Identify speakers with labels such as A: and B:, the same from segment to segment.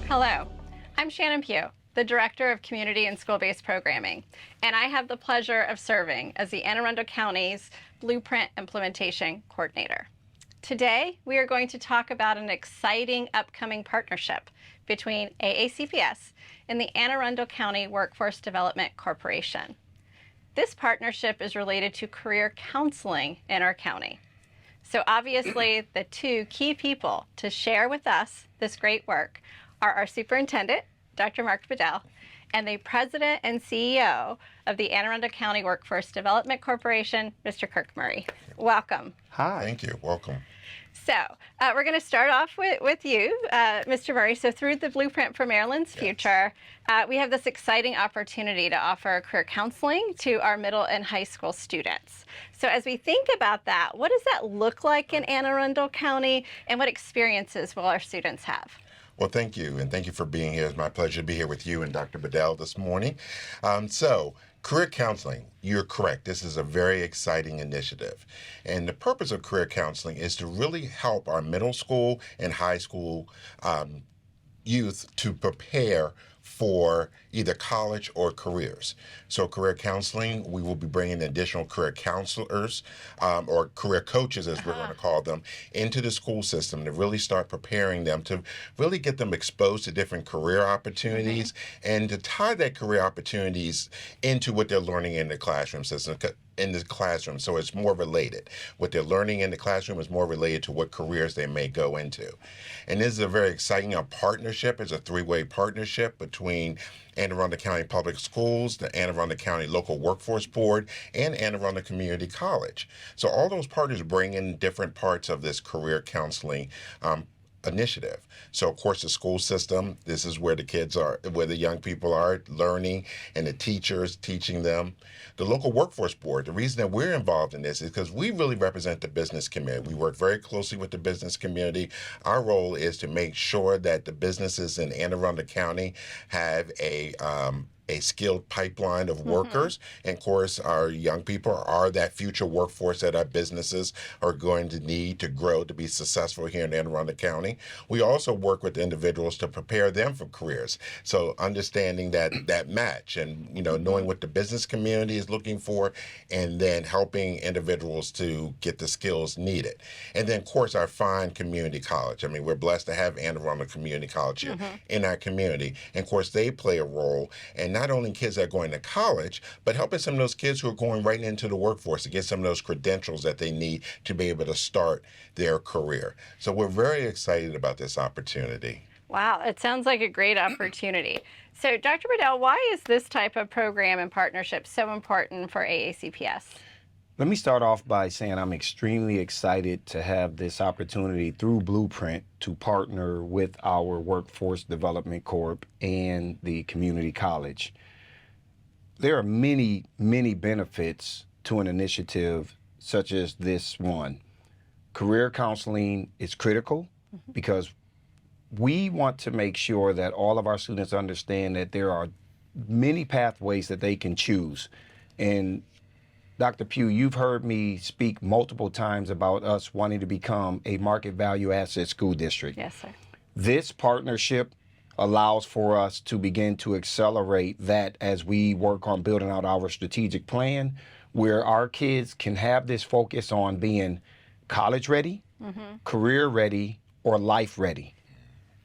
A: Hello, I'm Shannon Pugh, the Director of Community and School-Based Programming, and I have the pleasure of serving as the Anne Arundel County's Blueprint Implementation Coordinator. Today, we are going to talk about an exciting upcoming partnership between AACPS and the Anne Arundel County Workforce Development Corporation. This partnership is related to career counseling in our county. So obviously, the two key people to share with us this great work are our superintendent, Dr. Mark Bedell, and the president and CEO of the Anne Arundel County Workforce Development Corporation, Mr. Kirk Murray. Welcome.
B: Hi. Thank you. Welcome.
A: So we're going to start off with you, Mr. Murray. So through the Blueprint for Maryland's Future, we have this exciting opportunity to offer career counseling to our middle and high school students. So as we think about that, what does that look like in Anne Arundel County, and what experiences will our students have?
B: Well, thank you, and thank you for being here. It's my pleasure to be here with you and Dr. Bedell this morning. Career counseling, you're correct. This is a very exciting initiative. And the purpose of career counseling is to really help our middle school and high school youth to prepare for either college or careers. So career counseling, we will be bringing additional career counselors or career coaches, as we're going to call them, into the school system to really start preparing them, to really get them exposed to different career opportunities and to tie that career opportunities into what they're learning in the classroom system. So it's more related. What they're learning in the classroom is more related to what careers they may go into. And this is a very exciting partnership. It's a three-way partnership between Anne Arundel County Public Schools, the Anne Arundel County Local Workforce Board, and Anne Arundel Community College. So all those partners bring in different parts of this career counseling initiative. So of course the school system, this is where the kids are, where the young people are learning, and the teachers teaching them. The local workforce board, the reason that we're involved in this is because we really represent the business community. We work very closely with the business community. Our role is to make sure that the businesses in Anne Arundel County have a skilled pipeline of workers. And of course, our young people are that future workforce that our businesses are going to need to grow to be successful here in Anne Arundel County. We also work with individuals to prepare them for careers. So understanding that match and, knowing what the business community is looking for, and then helping individuals to get the skills needed. And then, of course, our fine community college. I mean, we're blessed to have Anne Arundel Community College here in our community. And of course, they play a role, and not only kids that are going to college, but helping some of those kids who are going right into the workforce to get some of those credentials that they need to be able to start their career. So we're very excited about this opportunity.
A: Wow, it sounds like a great opportunity. So Dr. Bedell, why is this type of program and partnership so important for AACPS?
C: Let me start off by saying I'm extremely excited to have this opportunity through Blueprint to partner with our Workforce Development Corp and the community college. There are many, many benefits to an initiative such as this one. Career counseling is critical because we want to make sure that all of our students understand that there are many pathways that they can choose. And Dr. Pugh, you've heard me speak multiple times about us wanting to become a market value asset school district.
A: Yes, sir.
C: This partnership allows for us to begin to accelerate that as we work on building out our strategic plan, where our kids can have this focus on being college ready, career ready, or life ready.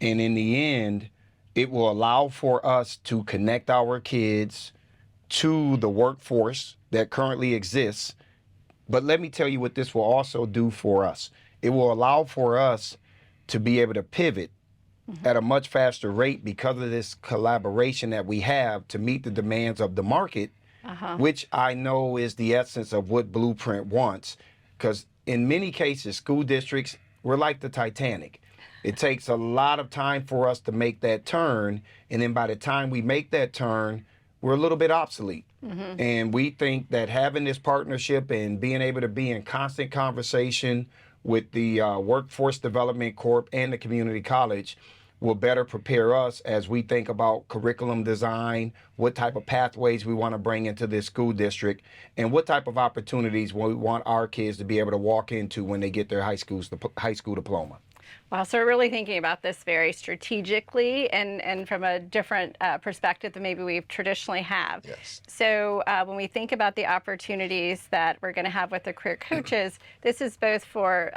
C: And in the end, it will allow for us to connect our kids to the workforce that currently exists. But let me tell you what this will also do for us. It will allow for us to be able to pivot at a much faster rate because of this collaboration that we have to meet the demands of the market, which I know is the essence of what Blueprint wants. Because in many cases, school districts, we're like the Titanic. It takes a lot of time for us to make that turn. And then by the time we make that turn, we're a little bit obsolete. And we think that having this partnership and being able to be in constant conversation with the Workforce Development Corp and the community college will better prepare us as we think about curriculum design, what type of pathways we want to bring into this school district, and what type of opportunities we want our kids to be able to walk into when they get their high school diploma.
A: Wow, so we're really thinking about this very strategically and from a different perspective than maybe we've traditionally have.
B: Yes.
A: So when we think about the opportunities that we're going to have with the career coaches, this is both for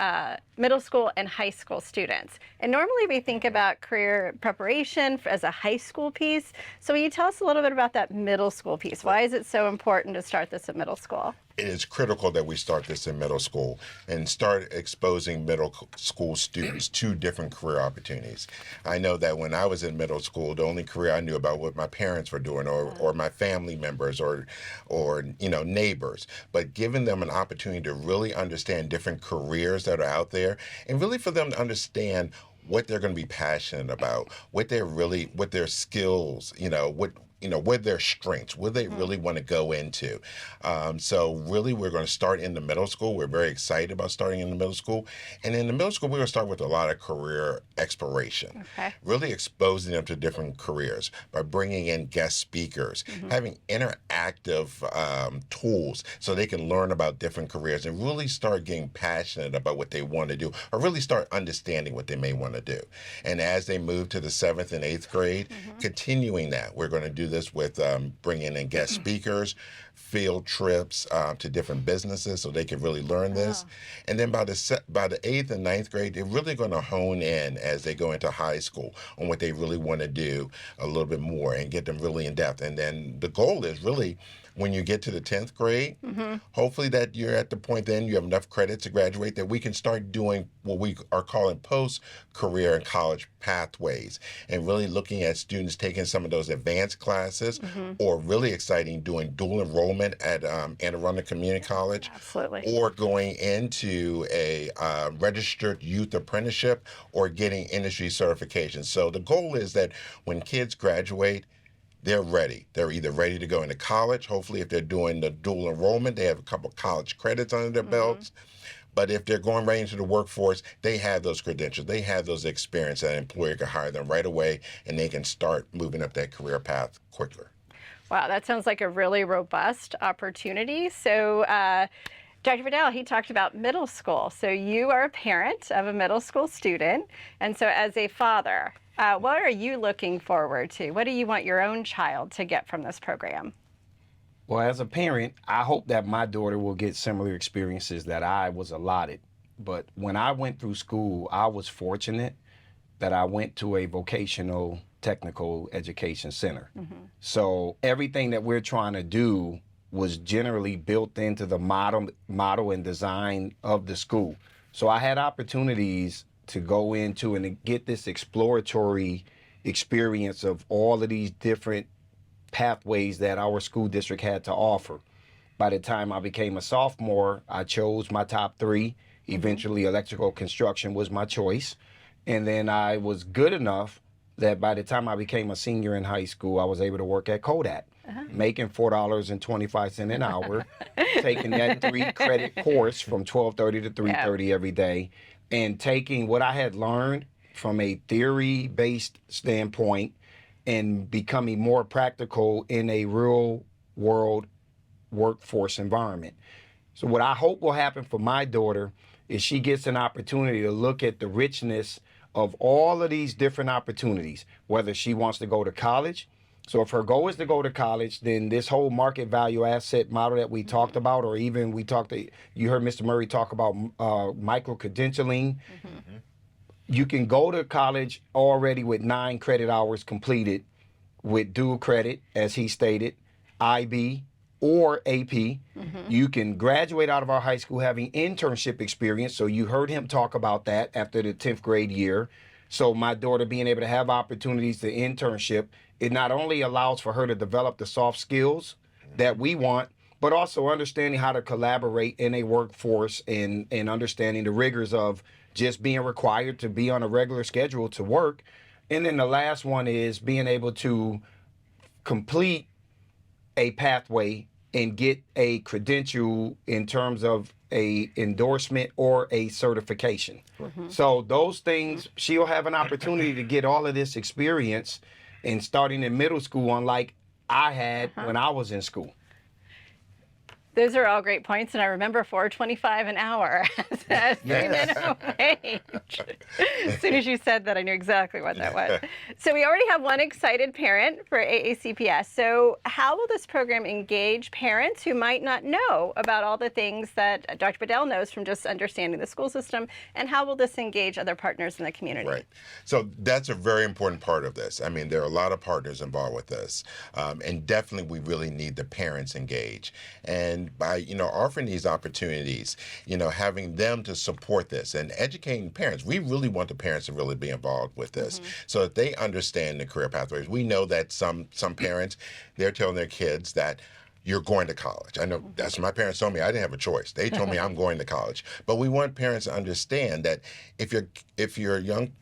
A: middle school and high school students. And normally we think about career preparation as a high school piece. So will you tell us a little bit about that middle school piece? Why is it so important to start this at middle school?
B: It is critical that we start this in middle school and start exposing middle school students to different career opportunities. I know that when I was in middle school, the only career I knew about what my parents were doing or my family members or neighbors, but giving them an opportunity to really understand different careers that are out there and really for them to understand what they're going to be passionate about, what their skills, what their strengths, what they really want to go into. So really, we're going to start in the middle school. We're very excited about starting in the middle school. And in the middle school, we're going to start with a lot of career exploration, really exposing them to different careers by bringing in guest speakers, having interactive tools so they can learn about different careers and really start getting passionate about what they want to do or really start understanding what they may want to do. And as they move to the 7th and 8th grade, continuing that, we're going to do this with bringing in guest speakers, field trips to different businesses so they can really learn this. And then by the 8th and 9th grade, they're really going to hone in as they go into high school on what they really want to do a little bit more and get them really in depth. And then the goal is really when you get to the 10th grade, hopefully that you're at the point then you have enough credits to graduate that we can start doing what we are calling post-career and college pathways and really looking at students taking some of those advanced classes or really exciting doing dual enrollment at Anne Arundel Community College.
A: Absolutely.
B: Or going into a registered youth apprenticeship or getting industry certification. So the goal is that when kids graduate, they're ready. They're either ready to go into college. Hopefully, if they're doing the dual enrollment, they have a couple college credits under their belts. But if they're going right into the workforce, they have those credentials. They have those experience that an employer can hire them right away, and they can start moving up that career path quicker.
A: Wow, that sounds like a really robust opportunity. So, Dr. Vidal, he talked about middle school. So you are a parent of a middle school student. And so as a father, what are you looking forward to? What do you want your own child to get from this program?
C: Well, as a parent, I hope that my daughter will get similar experiences that I was allotted. But when I went through school, I was fortunate that I went to a vocational technical education center. So everything that we're trying to do was generally built into the model and design of the school. So I had opportunities to go into and to get this exploratory experience of all of these different pathways that our school district had to offer. By the time I became a sophomore, I chose my top 3. Eventually, electrical construction was my choice. And then I was good enough that by the time I became a senior in high school, I was able to work at Kodak, making $4.25 an hour, taking that 3-credit course from 12:30 to 3:30 every day, and taking what I had learned from a theory-based standpoint and becoming more practical in a real-world workforce environment. So what I hope will happen for my daughter is she gets an opportunity to look at the richness of all of these different opportunities, whether she wants to go to college. So if her goal is to go to college, then this whole market value asset model that we talked about, or even you heard Mr. Murray talk about micro-credentialing. You can go to college already with 9 credit hours completed with dual credit, as he stated, IB or AP. You can graduate out of our high school having internship experience. So you heard him talk about that after the 10th grade year. So my daughter being able to have opportunities to internship, it not only allows for her to develop the soft skills that we want, but also understanding how to collaborate in a workforce and understanding the rigors of just being required to be on a regular schedule to work. And then the last one is being able to complete a pathway and get a credential in terms of a endorsement or a certification. So those things, she'll have an opportunity to get all of this experience and starting in middle school, unlike I had when I was in school.
A: Those are all great points, and I remember $4.25 an hour as the minimum wage. As soon as you said that, I knew exactly what that was. So we already have one excited parent for AACPS. So how will this program engage parents who might not know about all the things that Dr. Bedell knows from just understanding the school system, and how will this engage other partners in the community?
B: Right. So that's a very important part of this. I mean, there are a lot of partners involved with this, and definitely we really need the parents engaged. And by offering these opportunities, having them to support this and educating parents, we really want the parents to really be involved with this, so that they understand the career pathways. We know that some parents, they're telling their kids that you're going to college. I know that's what my parents told me. I didn't have a choice. They told me I'm going to college. But we want parents to understand that if your young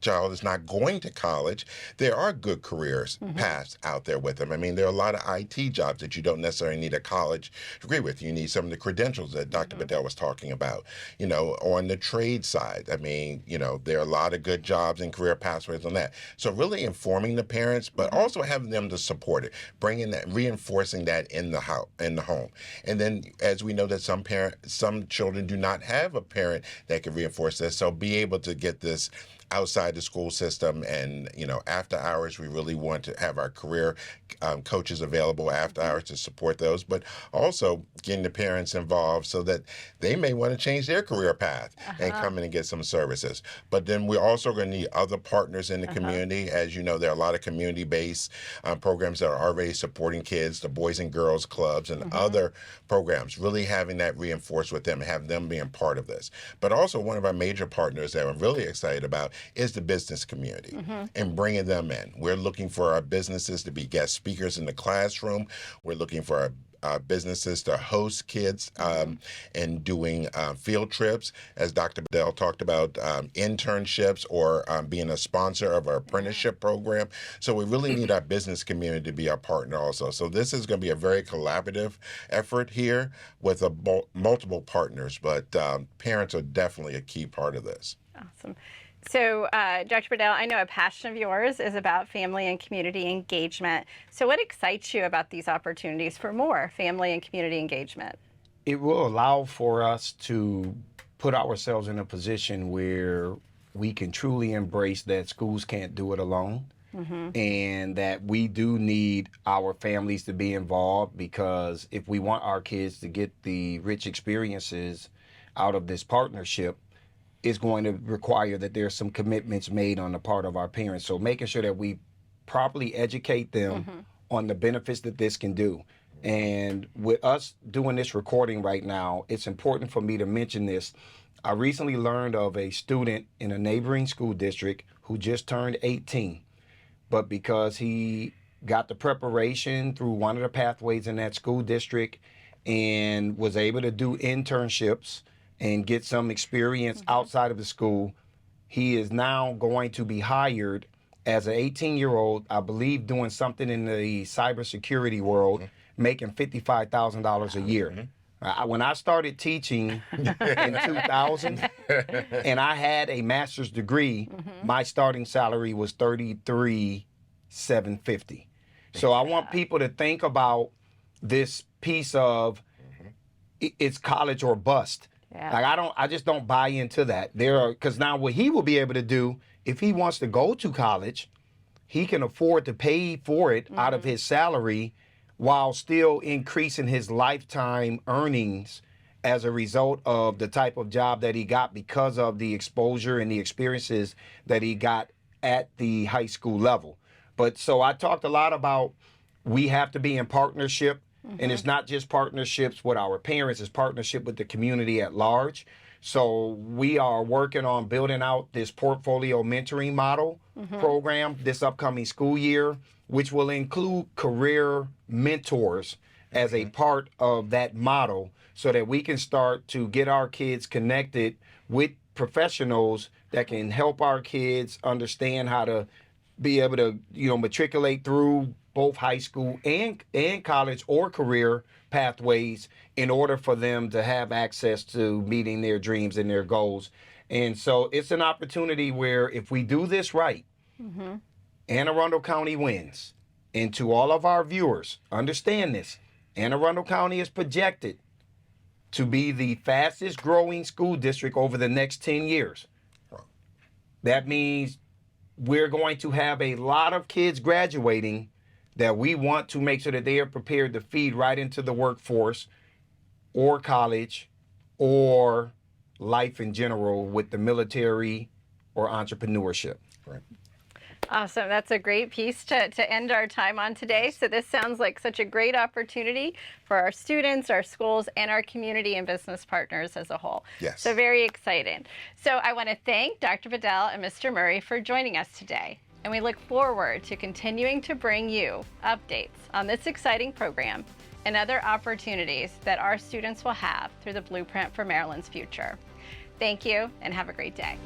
B: child is not going to college, there are good careers paths out there with them. I mean, there are a lot of IT jobs that you don't necessarily need a college degree with. You need some of the credentials that Dr. Bedell was talking about. On the trade side, I mean, there are a lot of good jobs and career pathways on that. So really informing the parents, but also having them to support it, bringing that, reinforcing that in the home. And then, as we know that some children do not have a parent that can reinforce this, so be able to get this outside the school system. And after hours, we really want to have our career coaches available after hours to support those, but also getting the parents involved so that they may want to change their career path and come in and get some services. But then we're also going to need other partners in the community. As you know, there are a lot of community-based programs that are already supporting kids, the Boys and Girls Clubs and other programs, really having that reinforced with them and having them being part of this. But also one of our major partners that I'm really excited about is the business community and bringing them in. We're looking for our businesses to be guest speakers in the classroom. We're looking for our businesses to host kids and doing field trips, as Dr. Bedell talked about, internships or being a sponsor of our apprenticeship program. So we really need our business community to be our partner also. So this is going to be a very collaborative effort here with multiple partners, but parents are definitely a key part of this.
A: Awesome. So, Dr. Bedell, I know a passion of yours is about family and community engagement. So what excites you about these opportunities for more family and community engagement?
C: It will allow for us to put ourselves in a position where we can truly embrace that schools can't do it alone, and that we do need our families to be involved, because if we want our kids to get the rich experiences out of this partnership, is going to require that there's some commitments made on the part of our parents. So making sure that we properly educate them on the benefits that this can do. And with us doing this recording right now, it's important for me to mention this. I recently learned of a student in a neighboring school district who just turned 18, but because he got the preparation through one of the pathways in that school district and was able to do internships and get some experience outside of the school, he is now going to be hired as an 18-year-old, I believe, doing something in the cybersecurity world, making $55,000 a year. When I started teaching in 2000 and I had a master's degree, my starting salary was $33,750. So I want people to think about this piece of it's college or bust. Like I just don't buy into that. Because now what he will be able to do, if he wants to go to college, he can afford to pay for it out of his salary while still increasing his lifetime earnings as a result of the type of job that he got because of the exposure and the experiences that he got at the high school level. But so I talked a lot about we have to be in partnership. And it's not just partnerships with our parents, it's partnership with the community at large. So we are working on building out this portfolio mentoring model program this upcoming school year, which will include career mentors as a part of that model, so that we can start to get our kids connected with professionals that can help our kids understand how to be able to, matriculate through both high school and college or career pathways in order for them to have access to meeting their dreams and their goals. And so it's an opportunity where if we do this right, Anne Arundel County wins. And to all of our viewers, understand this. Anne Arundel County is projected to be the fastest growing school district over the next 10 years. That means we're going to have a lot of kids graduating that we want to make sure that they are prepared to feed right into the workforce or college or life in general with the military or entrepreneurship.
B: Right.
A: Awesome. That's a great piece to end our time on today. So this sounds like such a great opportunity for our students, our schools, and our community and business partners as a whole.
B: Yes.
A: So very exciting. So I want to thank Dr. Bedell and Mr. Murray for joining us today. And we look forward to continuing to bring you updates on this exciting program and other opportunities that our students will have through the Blueprint for Maryland's Future. Thank you and have a great day.